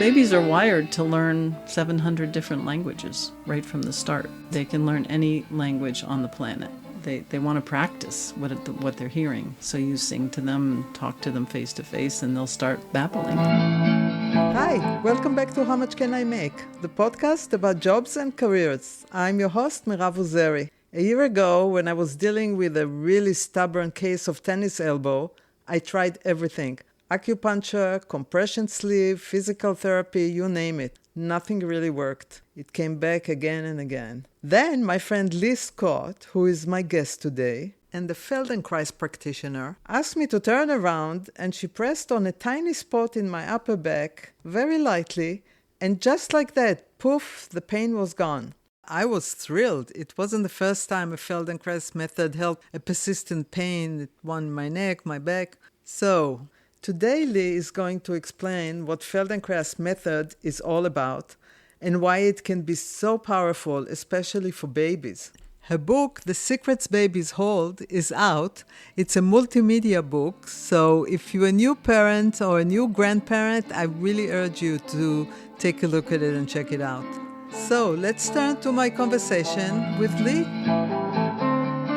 Babies are wired to learn 700 different languages right from the start. They can learn any language on the planet. They want to practice what they're hearing. So you sing to them, talk to them face to face, and they'll start babbling. Hi, welcome back to How Much Can I Make, the podcast about jobs and careers. I'm your host, Mirav Ozeri. A year ago, when I was dealing with a really stubborn case of tennis elbow, I tried everything. Acupuncture, compression sleeve, physical therapy, you name it. Nothing really worked. It came back again and again. Then my friend Leigh Scott, who is my guest today, and the Feldenkrais practitioner, asked me to turn around, and she pressed on a tiny spot in my upper back, very lightly, and just like that, poof, the pain was gone. I was thrilled. It wasn't the first time a Feldenkrais method helped a persistent pain. It won my neck, my back. So, today Leigh is going to explain what Feldenkrais method is all about and why it can be so powerful, especially for babies. Her book, The Secrets Babies Hold, is out. It's a multimedia book, so if you're a new parent or a new grandparent, I really urge you to take a look at it and check it out. So let's turn to my conversation with Leigh.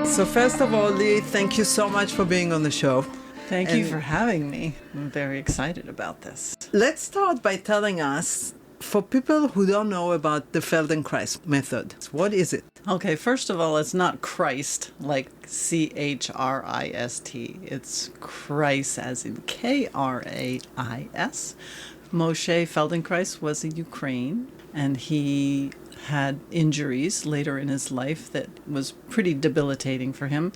So first of all, Leigh, thank you so much for being on the show. Thank you for having me. I'm very excited about this. Let's start by telling us, for people who don't know about the Feldenkrais method, what is it? Okay, first of all, it's not Christ, like Christ. It's Christ as in Krais. Moshe Feldenkrais was in Ukraine, and he had injuries later in his life that was pretty debilitating for him.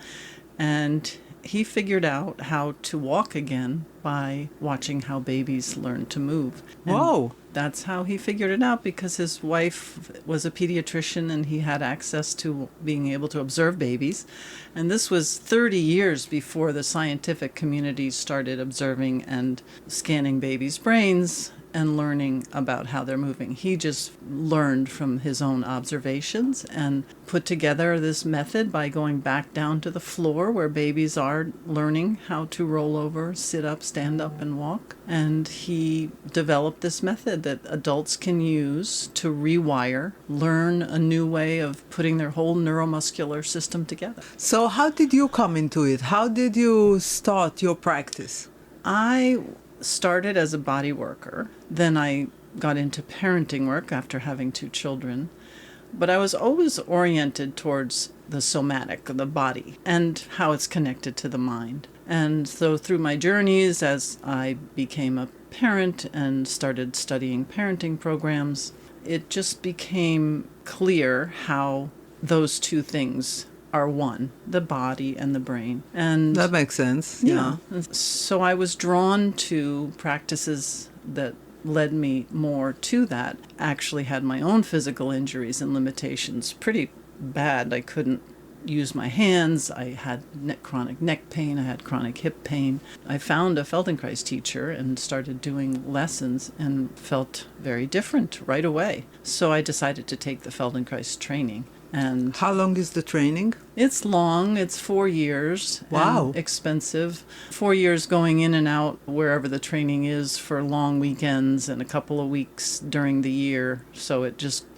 And he figured out how to walk again by watching how babies learn to move. And Whoa! That's how he figured it out, because his wife was a pediatrician and he had access to being able to observe babies. And this was 30 years before the scientific community started observing and scanning babies' brains and learning about how they're moving. He just learned from his own observations and put together this method by going back down to the floor where babies are learning how to roll over, sit up, stand up, and walk. And he developed this method that adults can use to rewire, learn a new way of putting their whole neuromuscular system together. So how did you come into it? How did you start your practice? I started as a body worker. Then I got into parenting work after having 2 children. But I was always oriented towards the somatic, the body, and how it's connected to the mind. And so through my journeys, as I became a parent and started studying parenting programs, it just became clear how those 2 things are one, the body and the brain. And that makes sense. Yeah. So I was drawn to practices that led me more to that. Actually had my own physical injuries and limitations pretty bad. I couldn't use my hands. I had chronic neck pain. I had chronic hip pain. I found a Feldenkrais teacher and started doing lessons and felt very different right away. So I decided to take the Feldenkrais training. And how long is the training? It's long. It's 4 years. Wow. And expensive. 4 years going in and out wherever the training is for long weekends and a couple of weeks during the year. So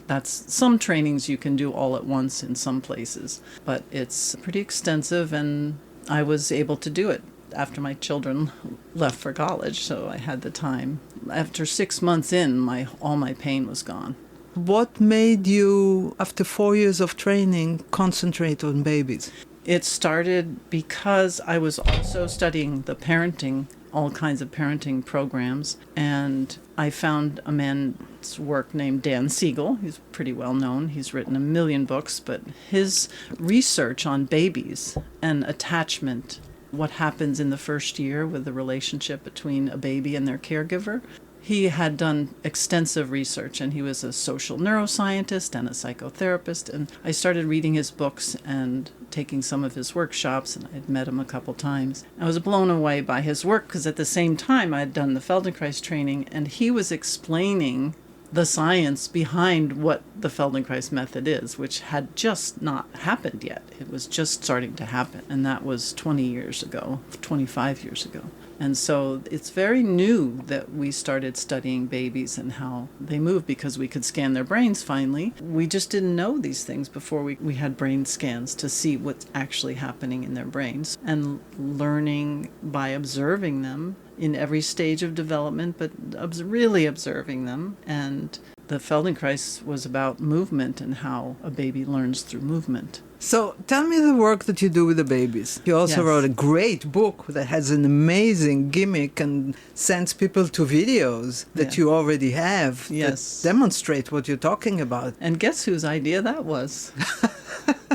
that's some trainings you can do all at once in some places. But it's pretty extensive, and I was able to do it after my children left for college, so I had the time. After 6 months in, all my pain was gone. What made you, after 4 years of training, concentrate on babies? It started because I was also studying the parenting, all kinds of parenting programs, and I found a man's work named Dan Siegel. He's pretty well known. He's written 1 million books, but his research on babies and attachment, what happens in the first year with the relationship between a baby and their caregiver, he had done extensive research, and he was a social neuroscientist and a psychotherapist. And I started reading his books and taking some of his workshops, and I'd met him a couple times. I was blown away by his work because at the same time I had done the Feldenkrais training, and he was explaining the science behind what the Feldenkrais method is, which had just not happened yet. It was just starting to happen, and that was 20 years ago, 25 years ago. And so it's very new that we started studying babies and how they move because we could scan their brains finally. We just didn't know these things before we had brain scans to see what's actually happening in their brains. And learning by observing them in every stage of development, but really observing them. And the Feldenkrais was about movement and how a baby learns through movement. So tell me the work that you do with the babies. You also Yes. wrote a great book that has an amazing gimmick and sends people to videos that Yeah. you already have Yes. that demonstrate what you're talking about. And guess whose idea that was?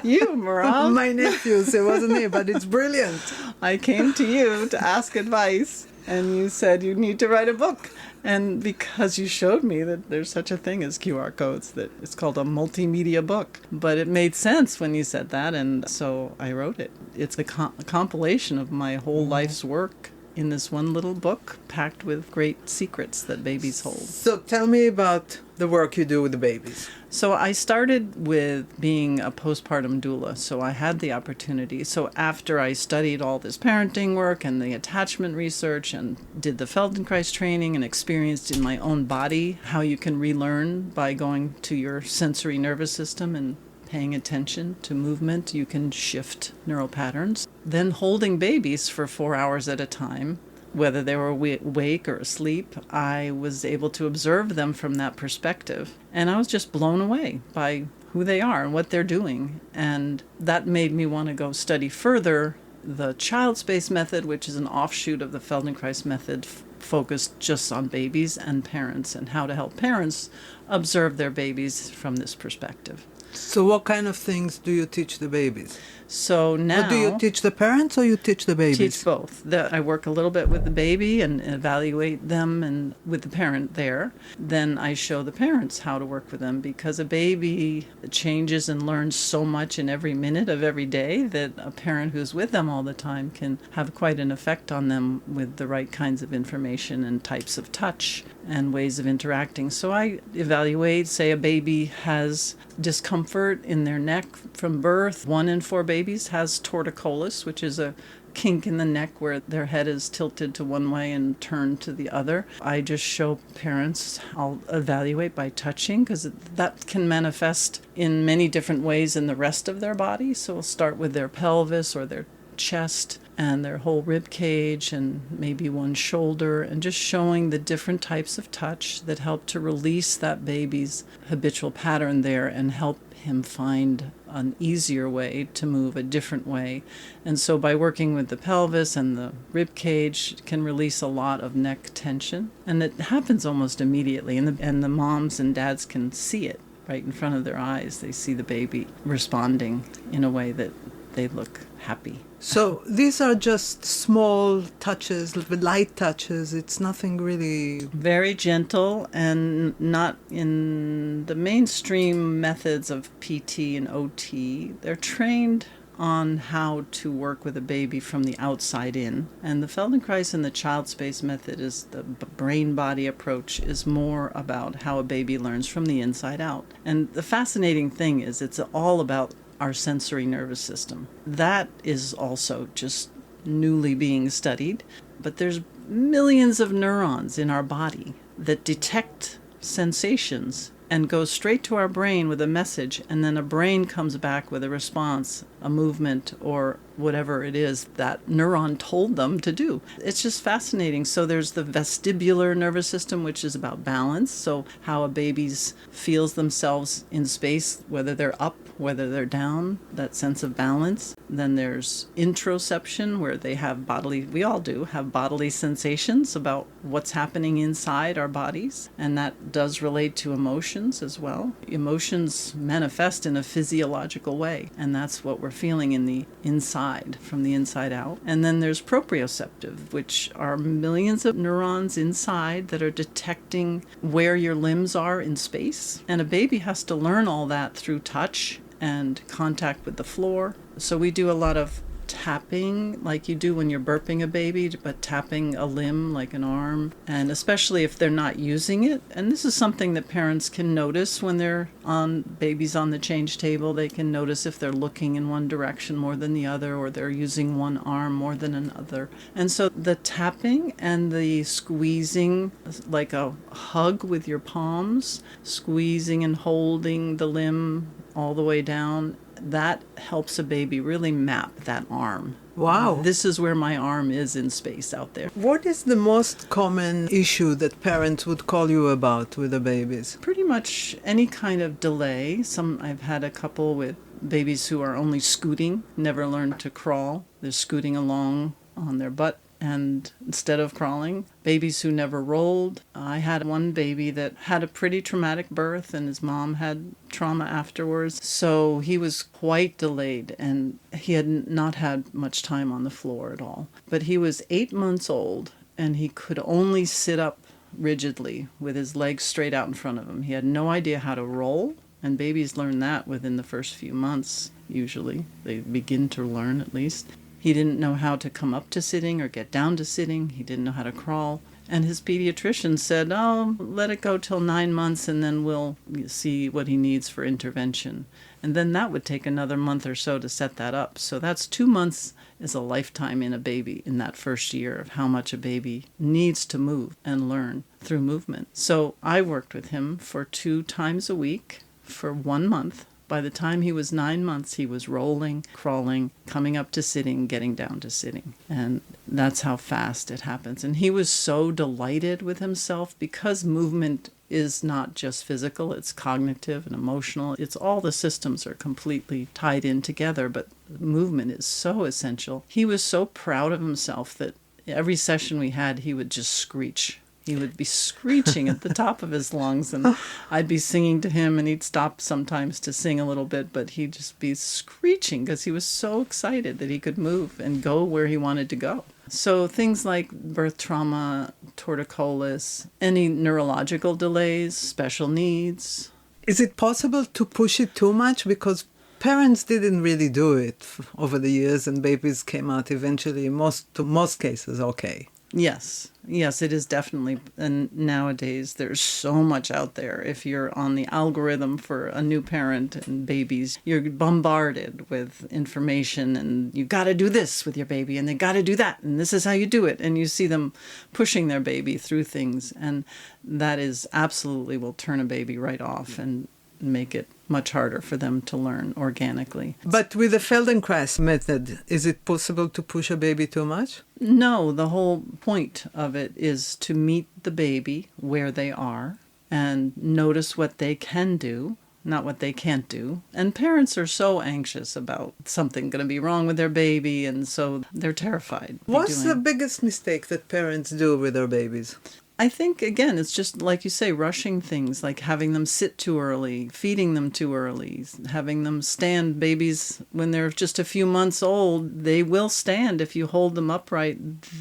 You, Mirav. My nephews, it wasn't me, but it's brilliant. I came to you to ask advice, and you said you need to write a book. And because you showed me that there's such a thing as QR codes, that it's called a multimedia book. But it made sense when you said that, and so I wrote it. It's a compilation of my whole life's work in this one little book, packed with great secrets that babies hold. So tell me about the work you do with the babies. So I started with being a postpartum doula, so I had the opportunity. So after I studied all this parenting work and the attachment research and did the Feldenkrais training and experienced in my own body how you can relearn by going to your sensory nervous system and paying attention to movement, you can shift neural patterns. Then holding babies for 4 hours at a time, whether they were awake or asleep, I was able to observe them from that perspective. And I was just blown away by who they are and what they're doing. And that made me want to go study further the child space method, which is an offshoot of the Feldenkrais method focused just on babies and parents and how to help parents observe their babies from this perspective. So what kind of things do you teach the babies? So now... But do you teach the parents or you teach the babies? Teach both. I work a little bit with the baby and evaluate them and with the parent there. Then I show the parents how to work with them because a baby changes and learns so much in every minute of every day that a parent who's with them all the time can have quite an effect on them with the right kinds of information and types of touch and ways of interacting. So I evaluate, say a baby has discomfort in their neck from birth. 1 in 4 babies has torticollis, which is a kink in the neck where their head is tilted to one way and turned to the other. I just show parents, I'll evaluate by touching because that can manifest in many different ways in the rest of their body. So we'll start with their pelvis or their chest and their whole rib cage and maybe one shoulder, and just showing the different types of touch that help to release that baby's habitual pattern there and help him find an easier way to move a different way. And so by working with the pelvis and the rib cage can release a lot of neck tension, and it happens almost immediately, and the moms and dads can see it right in front of their eyes. They see the baby responding in a way that they look happy. So these are just small touches, light touches. It's nothing really... Very gentle and not in the mainstream methods of PT and OT. They're trained on how to work with a baby from the outside in. And the Feldenkrais and the child space method is the brain-body approach is more about how a baby learns from the inside out. And the fascinating thing is it's all about our sensory nervous system. That is also just newly being studied, but there's millions of neurons in our body that detect sensations and go straight to our brain with a message, and then a brain comes back with a response, a movement, or whatever it is that neuron told them to do. It's just fascinating. So there's the vestibular nervous system, which is about balance, so how a baby feels themselves in space, whether they're up, whether they're down, that sense of balance. Then there's interoception, where they have we all do, have bodily sensations about what's happening inside our bodies, and that does relate to emotions as well. Emotions manifest in a physiological way, and that's what we're feeling in the inside, from the inside out. And then there's proprioceptive, which are millions of neurons inside that are detecting where your limbs are in space. And a baby has to learn all that through touch and contact with the floor. So we do a lot of tapping like you do when you're burping a baby, but tapping a limb like an arm, and especially if they're not using it. And this is something that parents can notice when they're on babies on the change table. They can notice if they're looking in one direction more than the other, or they're using one arm more than another. And so the tapping and the squeezing, like a hug with your palms, squeezing and holding the limb all the way down, that helps a baby really map that arm. Wow. This is where my arm is in space out there. What is the most common issue that parents would call you about with the babies? Pretty much any kind of delay. I've had a couple with babies who are only scooting, never learned to crawl. They're scooting along on their butt and instead of crawling. Babies who never rolled. I had one baby that had a pretty traumatic birth, and his mom had trauma afterwards. So he was quite delayed, and he had not had much time on the floor at all. But he was 8 months old, and he could only sit up rigidly with his legs straight out in front of him. He had no idea how to roll, and babies learn that within the first few months, usually. They begin to learn, at least. He didn't know how to come up to sitting or get down to sitting. He didn't know how to crawl. And his pediatrician said, oh, let it go till 9 months and then we'll see what he needs for intervention. And then that would take another month or so to set that up. So that's 2 months is a lifetime in a baby in that first year of how much a baby needs to move and learn through movement. So I worked with him for 2 times a week for 1 month. By the time he was 9 months, he was rolling, crawling, coming up to sitting, getting down to sitting. And that's how fast it happens. And he was so delighted with himself because movement is not just physical, it's cognitive and emotional. It's all the systems are completely tied in together, but movement is so essential. He was so proud of himself that every session we had, he would just screech. He would be screeching at the top of his lungs, and I'd be singing to him, and he'd stop sometimes to sing a little bit, but he'd just be screeching because he was so excited that he could move and go where he wanted to go. So things like birth trauma, torticollis, any neurological delays, special needs. Is it possible to push it too much? Because parents didn't really do it over the years, and babies came out eventually, most cases, okay. Yes, it is definitely. And nowadays, there's so much out there. If you're on the algorithm for a new parent and babies, you're bombarded with information, and you got to do this with your baby, and they got to do that, and this is how you do it. And you see them pushing their baby through things, and that is absolutely will turn a baby right off and make it much harder for them to learn organically. But with the Feldenkrais method, is it possible to push a baby too much? No, the whole point of it is to meet the baby where they are and notice what they can do, not what they can't do. And parents are so anxious about something going to be wrong with their baby, and so they're terrified. What's the biggest mistake that parents do with their babies? I think, again, it's just like you say, rushing things, like having them sit too early, feeding them too early, having them stand. Babies, when they're just a few months old, they will stand. If you hold them upright,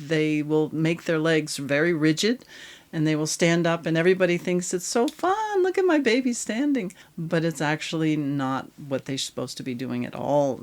they will make their legs very rigid, and they will stand up, and everybody thinks it's so fun. Look at my baby standing. But it's actually not what they're supposed to be doing at all.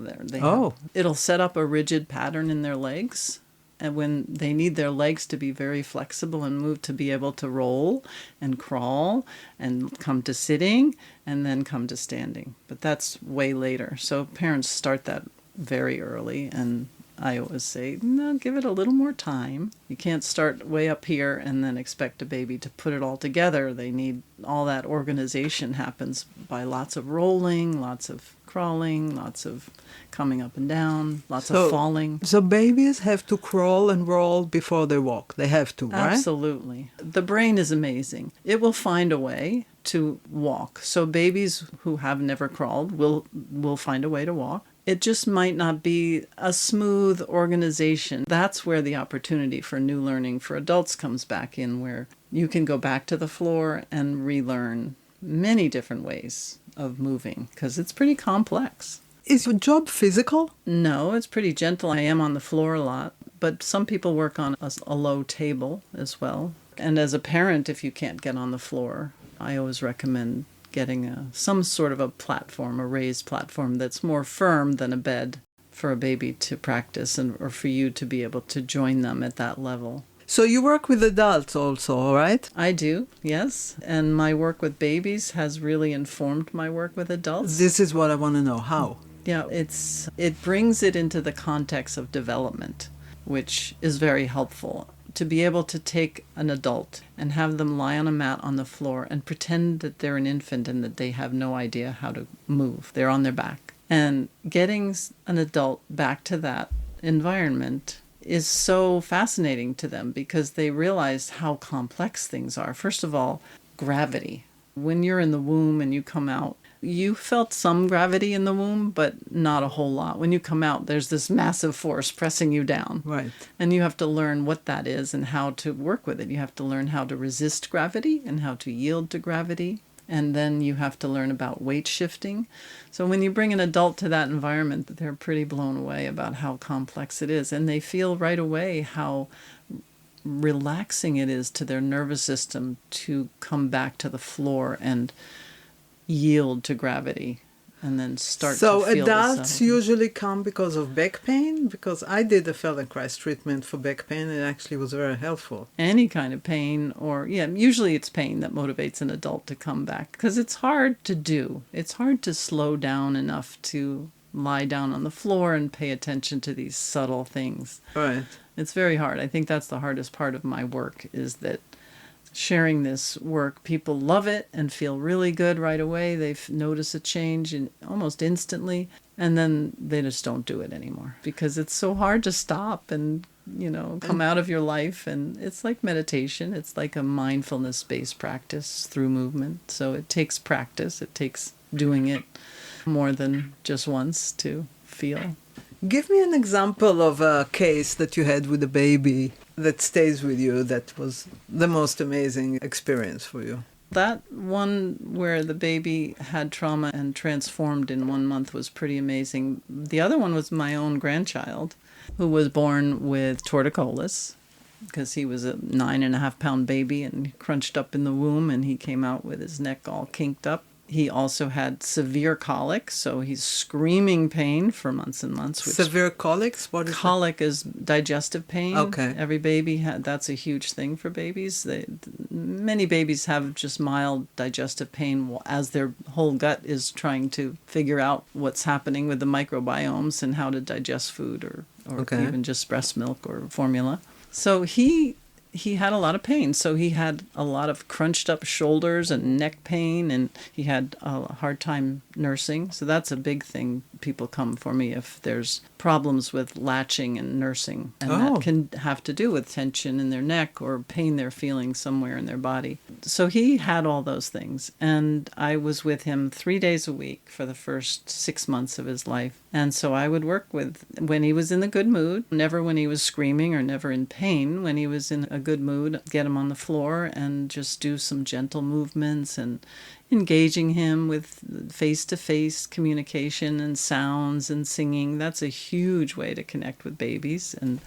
It'll set up a rigid pattern in their legs. And when they need their legs to be very flexible and move to be able to roll and crawl and come to sitting and then come to standing. But that's way later. So parents start that very early. And I always say, no, give it a little more time. You can't start way up here and then expect a baby to put it all together. They need all that organization happens by lots of rolling, lots of crawling, lots of coming up and down, lots of falling. So babies have to crawl and roll before they walk. They have to, right? Absolutely. The brain is amazing. It will find a way to walk. So babies who have never crawled will find a way to walk. It just might not be a smooth organization. That's where the opportunity for new learning for adults comes back in, where you can go back to the floor and relearn many different ways of moving, because it's pretty complex. Is your job physical? No, it's pretty gentle. I am on the floor a lot, but some people work on a low table as well. And as a parent, if you can't get on the floor, I always recommend getting some sort of a platform, a raised platform that's more firm than a bed for a baby to practice or for you to be able to join them at that level. So you work with adults also, right? I do, yes. And my work with babies has really informed my work with adults. This is what I want to know. How? Yeah, it brings it into the context of development, which is very helpful. To be able to take an adult and have them lie on a mat on the floor and pretend that they're an infant and that they have no idea how to move. They're on their back. And getting an adult back to that environment is so fascinating to them because they realize how complex things are. First of all, gravity. When you're in the womb and you come out, you felt some gravity in the womb, but not a whole lot. When you come out, there's this massive force pressing you down. Right. And you have to learn what that is and how to work with it. You have to learn how to resist gravity and how to yield to gravity. And then you have to learn about weight shifting. So when you bring an adult to that environment, they're pretty blown away about how complex it is. And they feel right away how relaxing it is to their nervous system to come back to the floor and yield to gravity and then start to feel So adults usually come because of back pain? Because I did a Feldenkrais treatment for back pain and it actually was very helpful. Any kind of pain usually it's pain that motivates an adult to come back because it's hard to do. It's hard to slow down enough to lie down on the floor and pay attention to these subtle things. Right. It's very hard. I think that's the hardest part of my work is that sharing this work, people love it and feel really good right away. They notice a change almost instantly, and then they just don't do it anymore because it's so hard to stop and, come out of your life. And it's like meditation. It's like a mindfulness-based practice through movement. So it takes practice. It takes doing it more than just once to feel. Give me an example of a case that you had with a baby that stays with you that was the most amazing experience for you. That one where the baby had trauma and transformed in 1 month was pretty amazing. The other one was my own grandchild who was born with torticollis because he was a 9.5-pound baby and crunched up in the womb, and he came out with his neck all kinked up. He also had severe colic, so he's screaming pain for months and months. Severe colics? What is colic is digestive pain. Okay. Every baby that's a huge thing for babies. Many babies have just mild digestive pain as their whole gut is trying to figure out what's happening with the microbiomes and how to digest food or even just breast milk or formula. So he had a lot of pain. So he had a lot of crunched up shoulders and neck pain, and he had a hard time nursing. So that's a big thing. People come for me if there's problems with latching and nursing. And that can have to do with tension in their neck or pain they're feeling somewhere in their body. So he had all those things. And I was with him 3 days a week for the first 6 months of his life. And so I would work with when he was in the good mood, never when he was screaming or never in pain. When he was in a good mood, get him on the floor and just do some gentle movements and engaging him with face-to-face communication and sounds and singing. That's a huge way to connect with babies. And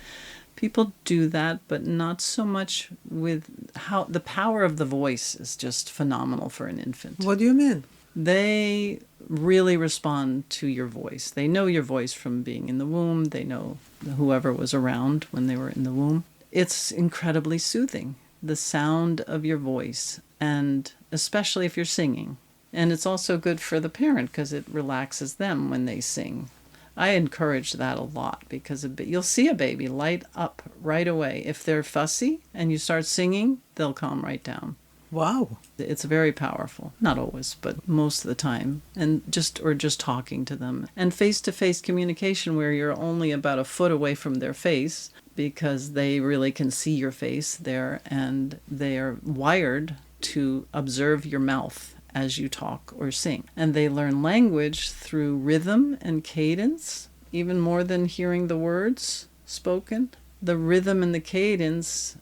people do that, but not so much with how the power of the voice is just phenomenal for an infant. What do you mean? They really respond to your voice. They know your voice from being in the womb. They know whoever was around when they were in the womb. It's incredibly soothing, the sound of your voice, and especially if you're singing. And it's also good for the parent because it relaxes them when they sing. I encourage that a lot because you'll see a baby light up right away. If they're fussy and you start singing, they'll calm right down. Wow. It's very powerful. Not always, but most of the time. And just talking to them. And face-to-face communication where you're only about a foot away from their face because they really can see your face there, and they are wired to observe your mouth as you talk or sing. And they learn language through rhythm and cadence, even more than hearing the words spoken. The rhythm and the cadence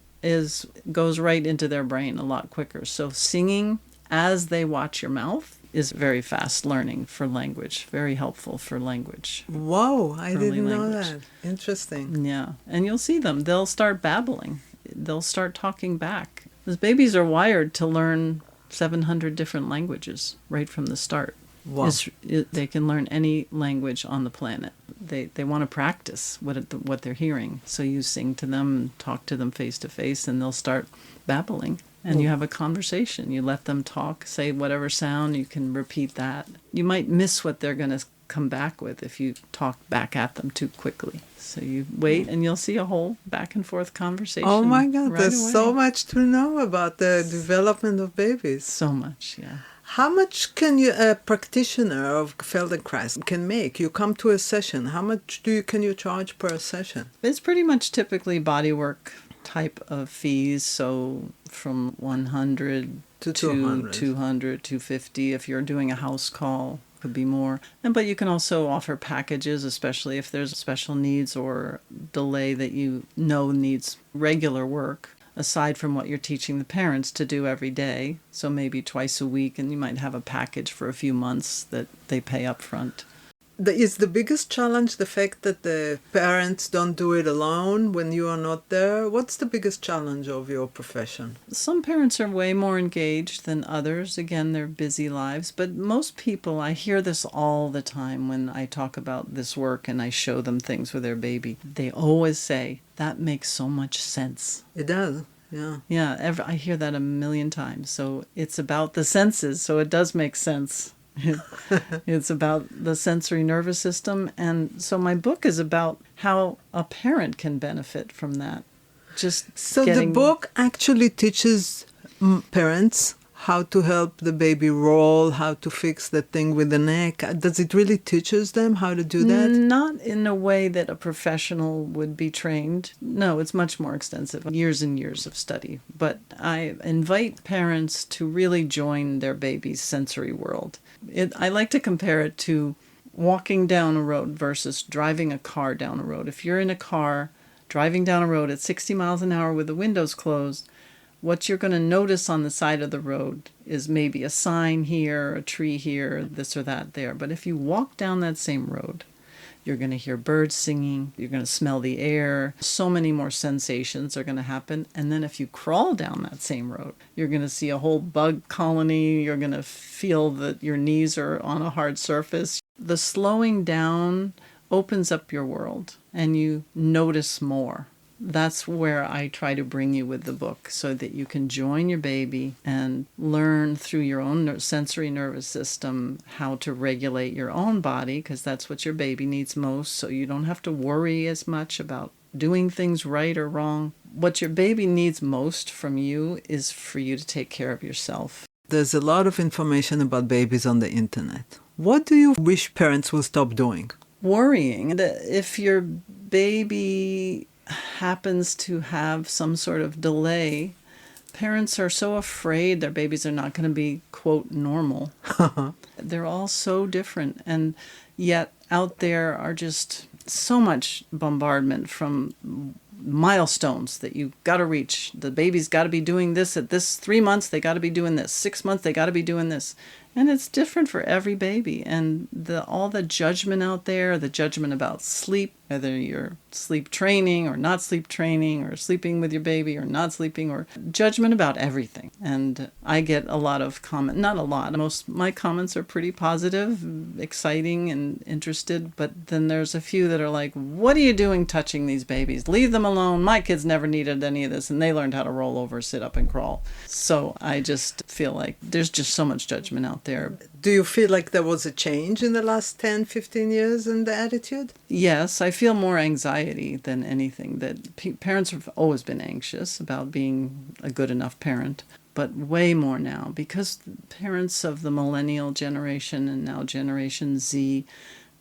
goes right into their brain a lot quicker. So singing as they watch your mouth is very fast learning for language, very helpful for language. Wow, I didn't know language. that. Interesting. Yeah, and you'll see them. They'll start babbling. They'll start talking back. Because babies are wired to learn 700 different languages right from the start. Wow. They can learn any language on the planet. They want to practice what they're hearing. So you sing to them and talk to them face to face, and they'll start babbling. And you have a conversation. You let them talk, say whatever sound, you can repeat that. You might miss what they're going to come back with if you talk back at them too quickly. So you wait and you'll see a whole back and forth conversation. Oh my God, right there's away. so much to know about the development of babies. So much, yeah. How much can a practitioner of Feldenkrais can make? You come to a session. How much can you charge per session? It's pretty much typically bodywork type of fees, so from 100 To 200. 200, 250 if you're doing a house call. Could be more. But you can also offer packages, especially if there's special needs or delay that you know needs regular work, aside from what you're teaching the parents to do every day. So maybe twice a week, and you might have a package for a few months that they pay up front. Is the biggest challenge the fact that the parents don't do it alone when you are not there? What's the biggest challenge of your profession? Some parents are way more engaged than others. Again, their busy lives. But most people, I hear this all the time when I talk about this work and I show them things with their baby. They always say, that makes so much sense. It does, yeah. Yeah, I hear that a million times. So it's about the senses, so it does make sense. It's about the sensory nervous system. And so my book is about how a parent can benefit from that. So the book actually teaches parents how to help the baby roll, how to fix the thing with the neck. Does it really teaches them how to do that? Not in a way that a professional would be trained. No, it's much more extensive, years and years of study. But I invite parents to really join their baby's sensory world. I like to compare it to walking down a road versus driving a car down a road. If you're in a car driving down a road at 60 miles an hour with the windows closed, what you're going to notice on the side of the road is maybe a sign here, a tree here, this or that there. But if you walk down that same road, you're going to hear birds singing, you're going to smell the air, so many more sensations are going to happen. And then if you crawl down that same road, you're going to see a whole bug colony, you're going to feel that your knees are on a hard surface. The slowing down opens up your world and you notice more. That's where I try to bring you with the book, so that you can join your baby and learn through your own sensory nervous system how to regulate your own body, because that's what your baby needs most, so you don't have to worry as much about doing things right or wrong. What your baby needs most from you is for you to take care of yourself. There's a lot of information about babies on the internet. What do you wish parents will stop doing? Worrying. If your baby happens to have some sort of delay, parents are so afraid their babies are not going to be, quote, normal. They're all so different. And yet out there are just so much bombardment from milestones that you got to reach. The baby's got to be doing this at this 3 months. They got to be doing this. 6 months, they got to be doing this. And it's different for every baby. And all the judgment out there, the judgment about sleep, whether you're sleep training or not sleep training, or sleeping with your baby or not sleeping, or judgment about everything. And I get a lot of not a lot. Most my comments are pretty positive, exciting, and interested. But then there's a few that are like, what are you doing touching these babies? Leave them alone. My kids never needed any of this. And they learned how to roll over, sit up, and crawl. So I just feel like there's just so much judgment out there. Do you feel like there was a change in the last 10, 15 years in the attitude? Yes, I feel more anxiety than anything. That parents have always been anxious about being a good enough parent, but way more now, because parents of the millennial generation and now Generation Z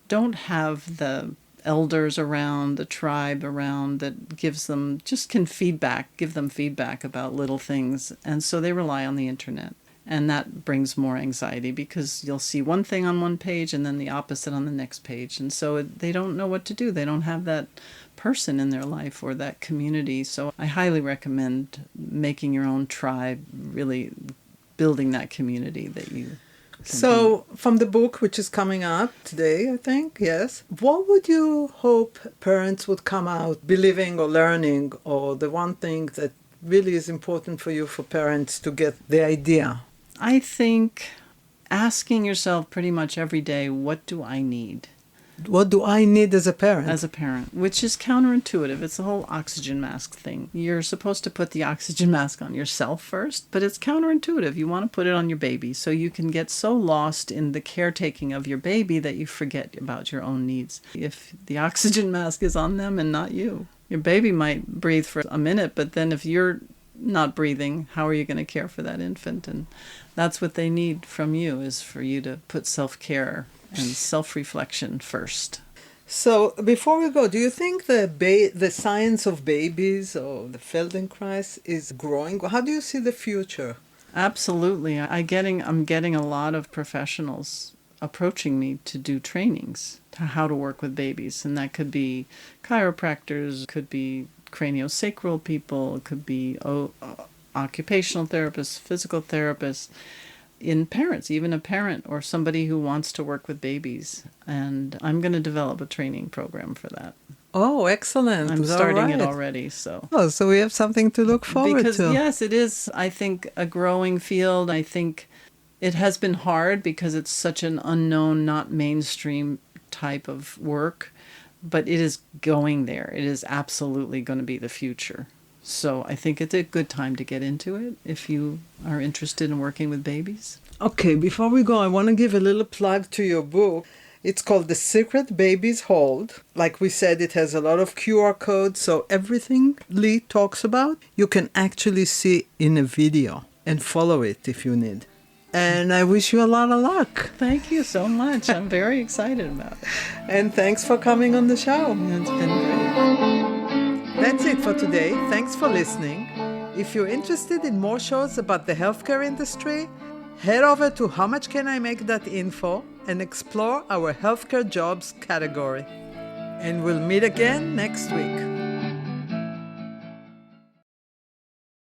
don't have the elders around, the tribe around that give them feedback about little things. And so they rely on the internet. And that brings more anxiety, because you'll see one thing on one page and then the opposite on the next page. And so they don't know what to do. They don't have that person in their life or that community. So I highly recommend making your own tribe, really building that community that you can So from the book, which is coming out today, I think, yes, what would you hope parents would come out believing or learning, or the one thing that really is important for you for parents to get the idea? I think asking yourself pretty much every day, what do I need? What do I need as a parent? As a parent, which is counterintuitive. It's the whole oxygen mask thing. You're supposed to put the oxygen mask on yourself first, but it's counterintuitive. You want to put it on your baby, so you can get so lost in the caretaking of your baby that you forget about your own needs. If the oxygen mask is on them and not you, your baby might breathe for a minute, but then if you're not breathing, how are you going to care for that infant? And that's what they need from you, is for you to put self-care and self-reflection first. So before we go, do you think the science of babies or the Feldenkrais is growing? How do you see the future? Absolutely. I'm getting a lot of professionals approaching me to do trainings to how to work with babies. And that could be chiropractors, could be craniosacral people, it could be occupational therapists, physical therapists, in parents, even a parent or somebody who wants to work with babies. And I'm going to develop a training program for that. Oh, excellent. I'm starting it already. So we have something to look forward to. Yes, it is, I think, a growing field. I think it has been hard because it's such an unknown, not mainstream type of work, but it is going there. It is absolutely going to be the future. So I think it's a good time to get into it if you are interested in working with babies. Okay, before we go, I want to give a little plug to your book. It's called The Secret Babies Hold. Like we said, it has a lot of QR codes, so everything Leigh talks about, you can actually see in a video and follow it if you need. And I wish you a lot of luck. Thank you so much. I'm very excited about it. And thanks for coming on the show. It's been great. That's it for today. Thanks for listening. If you're interested in more shows about the healthcare industry, head over to howmuchcanimake.info and explore our healthcare jobs category. And we'll meet again next week.